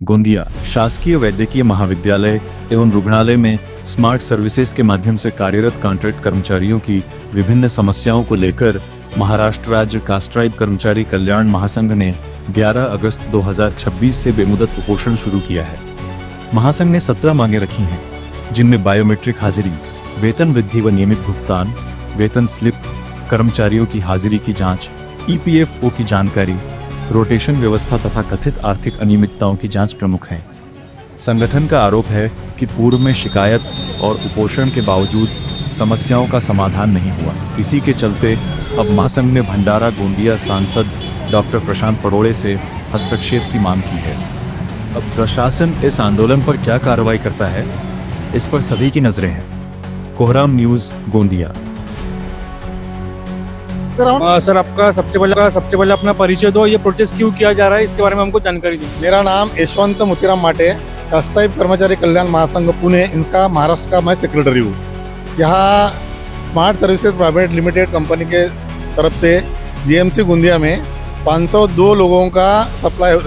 गोंदिया शासकीय वैद्यकीय महाविद्यालय एवं रुग्णालय में स्मार्ट सर्विसेज के माध्यम से कार्यरत कॉन्ट्रैक्ट कर्मचारियों की विभिन्न समस्याओं को लेकर महाराष्ट्र राज्य कास्ट्राइब कर्मचारी कल्याण महासंघ ने 11 अगस्त 2026 से बेमुदत कुपोषण शुरू किया है। महासंघ ने 17 मांगे रखी हैं, जिनमें बायोमेट्रिक हाजिरी, वेतन वृद्धि व नियमित भुगतान, वेतन स्लिप, कर्मचारियों की हाजिरी की जांच, ईपीएफओ की जानकारी, रोटेशन व्यवस्था तथा कथित आर्थिक अनियमितताओं की जांच प्रमुख है। संगठन का आरोप है कि पूर्व में शिकायत और कुपोषण के बावजूद समस्याओं का समाधान नहीं हुआ। इसी के चलते अब महासंघ ने भंडारा गोंदिया सांसद डॉक्टर प्रशांत परोड़े से हस्तक्षेप की मांग की है। अब प्रशासन इस आंदोलन पर क्या कार्रवाई करता है, इस पर सभी की नजरें हैं। कोहराम न्यूज़ गोंदिया। सर आपका सबसे पहले अपना परिचय दो। ये प्रोटेस्ट क्यों किया जा रहा है, इसके बारे में हमको जानकारी दी। मेरा नाम यशवंत मोतीराम माटे, कास्ट्राइब कर्मचारी कल्याण महासंघ पुणे, इनका महाराष्ट्र का मैं सेक्रेटरी हूँ। यहाँ smart services private limited company के तरफ से जीएमसी गोंदिया में 502 लोगों का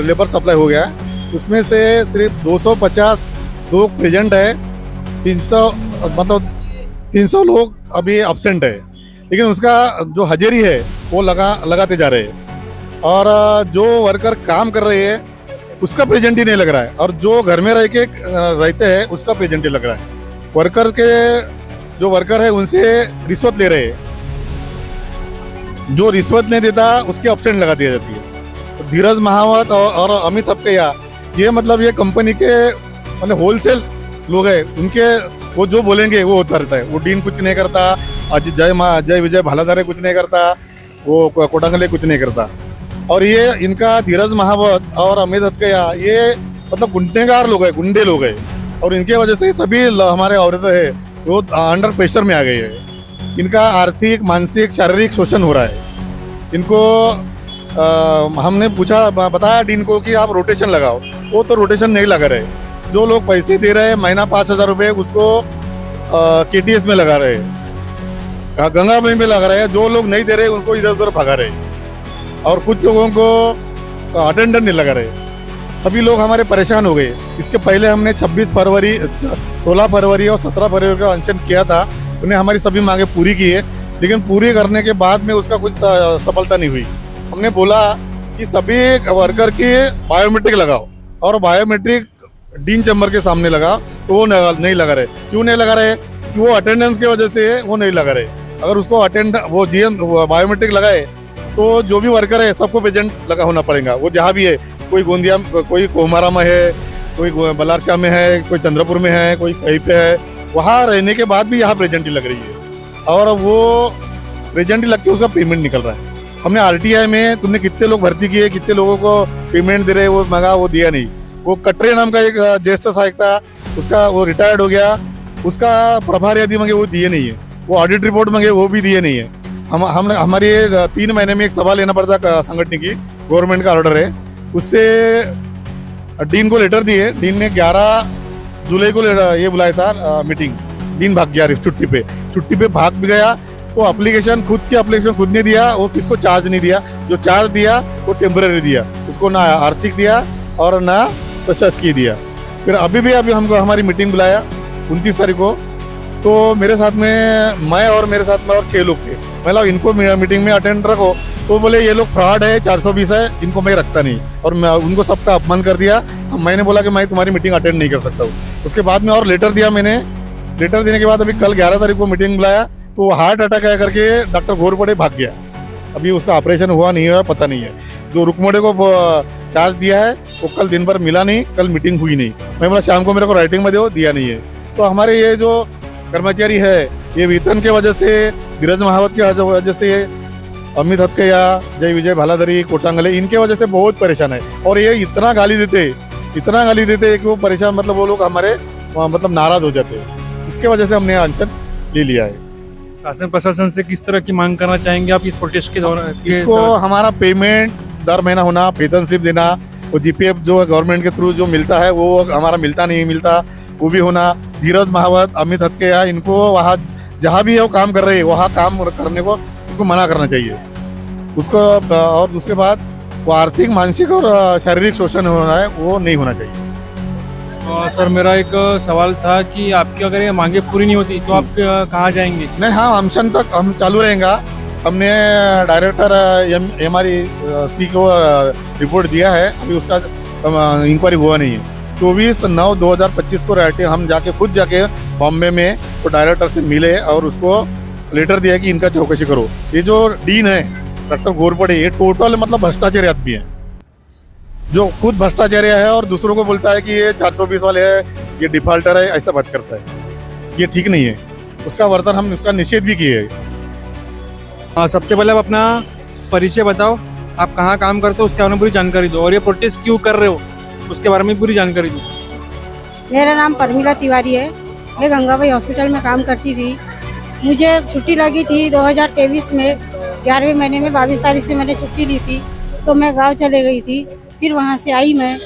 लेबर सप्लाई हो गया। उसमें से सिर्फ 250 लोग प्रेजेंट है, 300 लोग अभी अब्सेंट है, लेकिन उसका जो हाजिरी है वो लगाते जा रहे हैं। और जो वर्कर काम कर रहे हैं उसका प्रेजेंट ही नहीं लग रहा है, और जो घर में रहते हैं उसका प्रेजेंट ही लग रहा है। जो वर्कर है उनसे रिश्वत ले रहे हैं, जो रिश्वत नहीं देता उसकी अब्सेंट लगा दी जाती है। तो धीरज महावत और अमित अपकैया, ये मतलब ये कंपनी के मतलब होलसेल लोग हैं, उनके वो जो बोलेंगे वो होता रहता है। वो डीन कुछ नहीं करता, जय विजय भालाधारे कुछ नहीं करता, वो कोटांगले कुछ नहीं करता। और ये इनका धीरज महावत और अमित अपकैया ये मतलब गुंडेगार लोग हैं, गुंडे लोग हैं, और इनके वजह से सभी हमारे औरतें हैं वो अंडर प्रेशर में आ गई है। इनका आर्थिक, मानसिक, शारीरिक शोषण हो रहा है। इनको हमने बताया डीन को कि आप रोटेशन लगाओ, वो तो रोटेशन नहीं लगा रहे। जो लोग पैसे दे रहे हैं महीना 5,000 रुपये, उसको केटीएस में लगा रहे हैं, गंगा में लगा रहे हैं। जो लोग नहीं दे रहे उनको इधर उधर भगा रहे हैं, और कुछ लोगों को अटेंडेंट नहीं लगा रहे। सभी लोग हमारे परेशान हो गए। इसके पहले हमने 16 फरवरी और 17 फरवरी का अनशन किया था। उन्हें हमारी सभी मांगे पूरी की है, लेकिन पूरी करने के बाद में उसका कुछ सफलता नहीं हुई। हमने बोला कि सभी वर्कर की बायोमेट्रिक लगाओ, और बायोमेट्रिक डीन चैम्बर के सामने लगा, तो वो नहीं लगा रहे। क्यों नहीं लगा रहे? कि वो अटेंडेंस की वजह से वो नहीं लगा रहे। अगर उसको बायोमेट्रिक लगाए तो जो भी वर्कर है सबको प्रेजेंट लगा होना पड़ेगा, वो जहाँ भी है। कोई गोंदिया, कोई कोहमारा में है, कोई बलारचा में है, कोई चंद्रपुर में है, कोई कहीं पे है। वहाँ रहने के बाद भी यहाँ प्रेजेंट ही लग रही है, और वो प्रेजेंट ही लग के उसका पेमेंट निकल रहा है। हमने आरटीआई में तुमने कितने लोग भर्ती किए, कितने लोगों को पेमेंट दे रहे, वो मांगा, वो दिया नहीं। वो कटरे नाम का एक ज्येष्ठ सहायक था, उसका वो रिटायर्ड हो गया, उसका प्रभार यदि मांगे वो दिए नहीं है। वो ऑडिट रिपोर्ट मांगे वो भी दिए नहीं है। हमारे 3 महीने में एक सभा लेना पड़ता संगठन की, गवर्नमेंट का ऑर्डर है। उससे डीन को लेटर दिए। डीन ने 11 जुलाई को ये बुलाया था मीटिंग। डीन भाग गया, छुट्टी पे भाग भी गया। तो एप्लीकेशन खुद ने दिया, वो किसको चार्ज नहीं दिया। जो चार्ज दिया वो टेम्पररी दिया, उसको ना आर्थिक दिया और ना प्रशासकीय दिया। फिर अभी हमको हमारी मीटिंग बुलाया 29 तारीख को। तो मेरे साथ में मेरे साथ में और 6 लोग थे। मतलब इनको मीटिंग में अटेंड रखो, तो बोले ये लोग फ्रॉड है, 420 है, इनको मैं रखता नहीं। और मैं उनको सबका अपमान कर दिया। मैंने बोला कि मैं तुम्हारी मीटिंग अटेंड नहीं कर सकता हूँ। उसके बाद में और लेटर दिया मैंने। लेटर देने के बाद अभी कल 11 तारीख को मीटिंग बुलाया, तो वो हार्ट अटैक आया करके डॉक्टर घोरपड़े भाग गया। अभी उसका ऑपरेशन हुआ नहीं हुआ पता नहीं है। जो रुकमोड़े को चार्ज दिया है वो कल दिन भर मिला नहीं, कल मीटिंग हुई नहीं। मैं बोला शाम को मेरे को राइटिंग में दो, दिया नहीं है। तो हमारे ये जो कर्मचारी है, ये वेतन के वजह से, धीरज महावत की वजह से, अमित अपकैया, जय विजय भालाधारी, कोटांगले, इनके वजह से बहुत परेशान है। और ये इतना गाली देते कि वो परेशान, मतलब वो लोग हमारे मतलब नाराज हो जाते हैं। इसके वजह से हमने अनशन ले लिया है। शासन प्रशासन से किस तरह की मांग करना चाहेंगे आप इस प्रोटेस्ट के दौरान? इसको हमारा पेमेंट दर महीना होना, वेतन स्लिप देना, वो जीपीएफ जो गवर्नमेंट के थ्रू जो मिलता है वो हमारा नहीं मिलता, वो भी होना। धीरज महावत, अमित अपकैया, इनको वहाँ जहाँ भी वो काम कर रहे हैं वहाँ काम करने को उसको मना करना चाहिए उसको। और दूसरी बात, वो आर्थिक, मानसिक और शारीरिक शोषण हो रहा है, वो नहीं होना चाहिए। सर मेरा एक सवाल था कि आपकी अगर ये मांगे पूरी नहीं होती तो आप कहाँ जाएंगे? नहीं, हाँ, अनशन तक हम चालू रहेगा। हमने डायरेक्टर MRC को रिपोर्ट दिया है, अभी उसका इंक्वायरी हुआ नहीं है। 24/9/2025 को रहते हम खुद जाके बॉम्बे में तो डायरेक्टर से मिले और उसको लेटर दिया कि इनका चौकसी करो। ये जो डीन है डॉक्टर घोरपड़े, ये टोटल मतलब भ्रष्टाचारी आदमी है, जो खुद भ्रष्टाचारी है और दूसरों को बोलता है कि ये 420 वाले है, ये डिफॉल्टर है, ऐसा बात करता है। ये ठीक नहीं है। उसका वर्तन हम उसका निषेध भी किए है। सबसे पहले आप अपना परिचय बताओ, आप कहाँ काम करते हो उसके बारे में पूरी जानकारी दो, और ये प्रोटेस्ट क्यों कर रहे हो उसके बारे में पूरी जानकारी दो। मेरा नाम परमिला तिवारी है। मैं गंगाबाई हॉस्पिटल में काम करती थी। मुझे छुट्टी लगी थी 2023 में 11वें महीने में 22 तारीख से मैंने छुट्टी ली थी, तो मैं गांव चले गई थी। फिर वहां से आई मैं,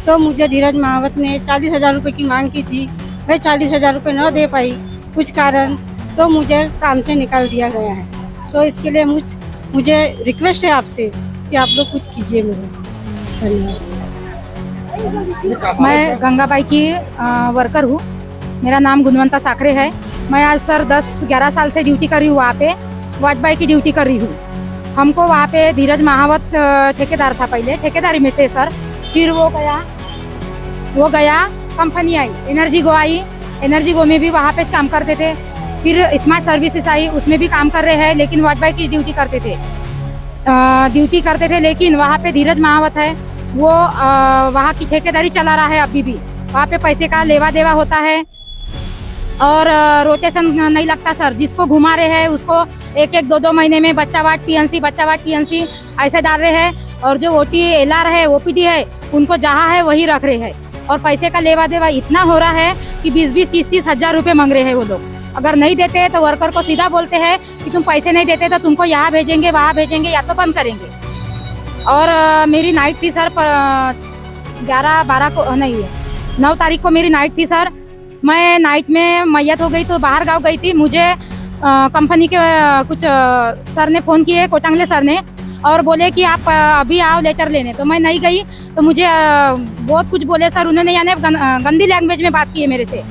तो मुझे धीरज महावत ने 40,000 रुपये की मांग की थी। मैं 40,000 रुपये न दे पाई कुछ कारण, तो मुझे काम से निकाल दिया गया है। तो इसके लिए मुझे रिक्वेस्ट है आपसे कि आप लोग कुछ कीजिए मेरे। धन्यवाद। मैं गंगाबाई की वर्कर हूँ। मेरा नाम गुणवंता साखरे है। मैं आज सर 10-11 साल से ड्यूटी कर रही हूँ वहाँ पे, वार्ड बॉय की ड्यूटी कर रही हूँ। हमको वहाँ पे धीरज महावत ठेकेदार था पहले, ठेकेदारी में से सर। फिर वो गया कंपनी आई, एनर्जी गो आई। एनर्जी गो में भी वहाँ पे काम करते थे। फिर स्मार्ट सर्विसेज आई, उसमें भी काम कर रहे हैं, लेकिन वार्ड बॉय की ड्यूटी करते थे। लेकिन वहाँ पे धीरज महावत है, वो वहाँ की ठेकेदारी चला रहा है अभी भी। वहाँ पे पैसे का लेवा देवा होता है और रोटेशन नहीं लगता सर। जिसको घुमा रहे हैं उसको 1-1, 2-2 महीने में बच्चा वार्ड PNC ऐसे डाल रहे हैं। और जो OT LR है, OPD है, उनको जहाँ है वही रख रहे हैं। और पैसे का लेवा देवा इतना हो रहा है कि 20-20, 30-30 हज़ार रुपये मांग रहे हैं वो लोग। अगर नहीं देते तो वर्कर को सीधा बोलते हैं कि तुम पैसे नहीं देते तो तुमको यहाँ भेजेंगे, वहाँ भेजेंगे, या तो बंद करेंगे। और मेरी नाइट थी सर 9 तारीख को मेरी नाइट थी सर। मैं नाइट में मैयत हो गई तो बाहर गांव गई थी। मुझे कंपनी के कुछ सर ने फ़ोन किए, कोटांगले सर ने, और बोले कि आप अभी आओ लेटर लेने। तो मैं नहीं गई, तो मुझे बहुत कुछ बोले सर उन्होंने, यानी गंदी लैंग्वेज में बात की है मेरे से।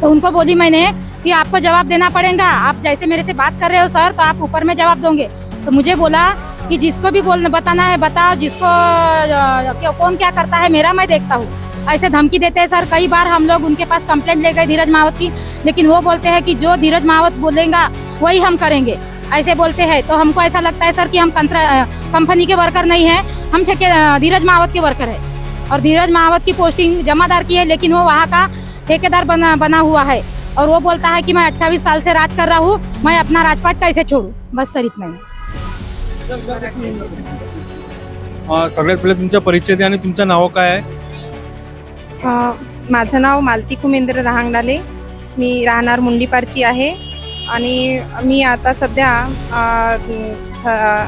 तो उनको बोली मैंने कि आपको जवाब देना पड़ेगा, आप जैसे मेरे से बात कर रहे हो सर तो आप ऊपर में जवाब दोगे। तो मुझे बोला कि जिसको भी बताना है बताओ, जिसको कौन क्या करता है मेरा मैं देखता हूँ। ऐसे धमकी देते हैं सर। कई बार हम लोग उनके पास कंप्लेंट ले गए धीरज महावत की, लेकिन वो बोलते हैं कि जो धीरज महावत बोलेगा वही हम करेंगे, ऐसे बोलते हैं। तो हमको ऐसा लगता है सर कि हम कंपनी के वर्कर नहीं हैं, हम धीरज महावत के वर्कर है। और धीरज महावत की पोस्टिंग जमादार की है, लेकिन वो वहाँ का ठेकेदार बना हुआ है। और वो बोलता है कि मैं 28 साल से राज कर रहा हूँ, मैं अपना राजपाट कैसे छोड़ूं। बस सर इतना ही। सगळ्यात पहिले तुमचा परिचय द्या आणि तुमचं नाव काय आहे? माझं नाव मालती कुमेंद्र रहांगडाले. मी राहणार मुंडीपारची आहे आणि मी आता सध्या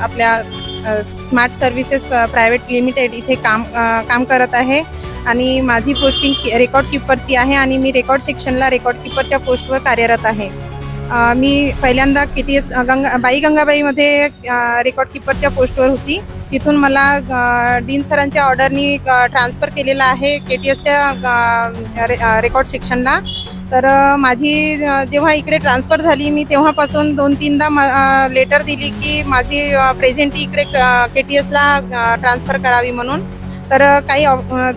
आपल्या स्मार्ट सर्व्हिसेस प्रायव्हेट लिमिटेड इथे काम करत आहे आणि माझी पोस्टिंग रेकॉर्ड कीपरची आहे आणि मी रेकॉर्ड सेक्शनला रेकॉर्ड कीपरच्या पोस्टवर कार्यरत आहे. मी पहिल्यांदा KTS बाई गंगाबाईमध्ये रेकॉर्ड कीपरच्या पोस्टवर होती. तिथून मला डीन सरांच्या ऑर्डरनी ट्रान्सफर केलेला आहे KTSच्या रेकॉर्ड सेक्शनला. तर माझी जेव्हा इकडे ट्रान्सफर झाली मी तेव्हापासून 2-3दा लेटर दिली की माझी प्रेझेंटी इकडे KTSला ट्रान्सफर करावी म्हणून. तर काही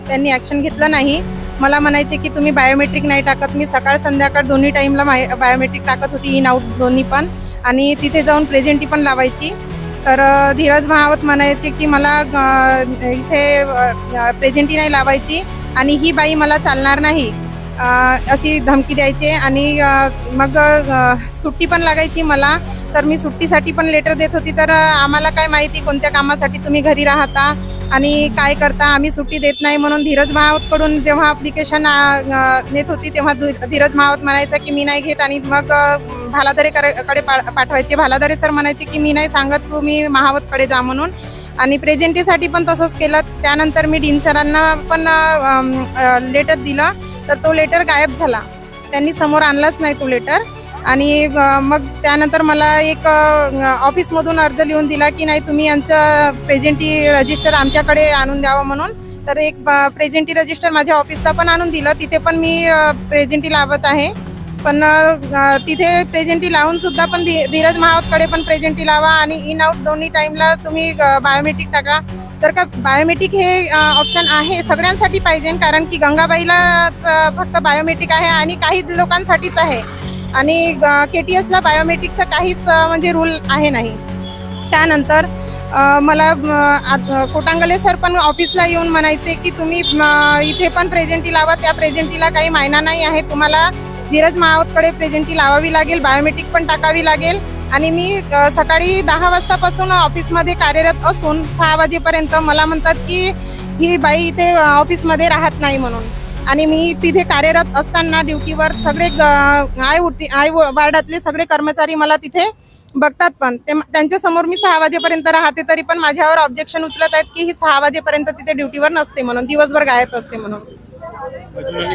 त्यांनी ॲक्शन घेतलं नाही. मला म्हणायचे की तुम्ही बायोमेट्रिक नाही टाकत. मी सकाळ संध्याकाळ दोन्ही टाईमला बायोमेट्रिक टाकत होती, इन आउट दोन्ही पण, आणि तिथे जाऊन प्रेझेंटी पण लावायची. तर धीरज महावत म्हणायचे की मला इथे प्रेझेंटी नाही लावायची आणि ही बाई मला चालणार नाही अशी धमकी द्यायचे. आणि मग सुट्टी पण लागायची मला. तर मी सुट्टीसाठी पण लेटर देत होती. तर आम्हाला काय माहिती कोणत्या कामासाठी तुम्ही घरी राहता आणि काय करता, आम्ही सुट्टी देत नाही म्हणून धीरज महावतकडून जेव्हा ॲप्लिकेशन नेत होती तेव्हा धीरज महावत म्हणायचा की मी नाही घेत आणि मग भालादरेकडे पाठवायचे. भालादरे सर म्हणायचे की मी नाही सांगत, तू मी महावतकडे जा म्हणून. आणि प्रेझेंटीसाठी पण तसंच केलं. त्यानंतर मी डीन सरांना पण लेटर दिलं, तर तो लेटर गायब झाला. त्यांनी समोर आणलाच नाही तो लेटर. आणि मग त्यानंतर मला एक ऑफिसमधून अर्ज लिहून दिला की नाही तुम्ही यांचं प्रेझेंटी रजिस्टर आमच्याकडे आणून द्यावं म्हणून. तर एक प्रेझेंटी रजिस्टर माझ्या ऑफिसला पण आणून दिलं, तिथे पण मी प्रेझेंटी लावत आहे. पण तिथे प्रेझेंटी लावून सुद्धा पण धीरज महावतकडे पण प्रेझेंटी लावा आणि इन आउट दोन्ही टाईमला तुम्ही बायोमेट्रिक टाका. तर का बायोमेट्रिक हे ऑप्शन आहे सगळ्यांसाठी पाहिजे, कारण की गंगाबाईला फक्त बायोमेट्रिक आहे आणि काही लोकांसाठीच आहे आणि KTSला बायोमेट्रिकचा काहीच म्हणजे रूल आहे नाही. त्यानंतर मला कोटांगले सर पण ऑफिसला येऊन म्हणायचे की तुम्ही इथे पण प्रेझेंटी लावा, त्या प्रेझेंटीला काही मायना नाही आहे, तुम्हाला धीरज महावतकडे प्रेझेंटी लावावी लागेल, बायोमेट्रिक पण टाकावी लागेल. आणि मी सकाळी 10 वाजतापासून ऑफिसमध्ये कार्यरत असून 6 वाजेपर्यंत मला म्हणतात की ही बाई इथे ऑफिसमध्ये राहत नाही म्हणून. आणि मी तिथे कार्यरत असताना ड्युटीवर सगळे आय वार्डातले सगळे कर्मचारी मला तिथे बघतात, पण ते त्यांच्यासमोर मी 6 वाजेपर्यंत राहते, तरी पण माझ्यावर ऑब्जेक्शन उचलत आहेत की ही 6 वाजेपर्यंत तिथे ड्युटीवर नसते म्हणून, दिवसभर गायब असते म्हणून.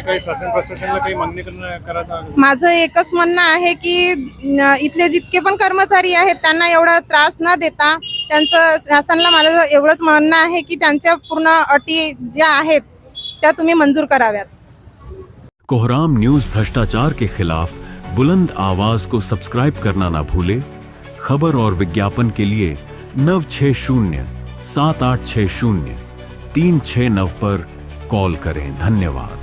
काही शासन प्रशासनाला काही मागणी करत आहे? माझं एकच म्हणणं आहे की इथले जितके पण कर्मचारी आहेत त्यांना एवढा त्रास न देता त्यांचं शासनाला मला एवढंच म्हणणं आहे की त्यांच्या पूर्ण अटी ज्या आहेत त्या तुम्ही मंजूर कराव्यात. कोहराम न्यूज भ्रष्टाचार के खिलाफ बुलंद आवाज को सब्सक्राइब करना ना भूले. खबर और विज्ञापन के लिए 960 7860 369 पर कॉल करें. धन्यवाद.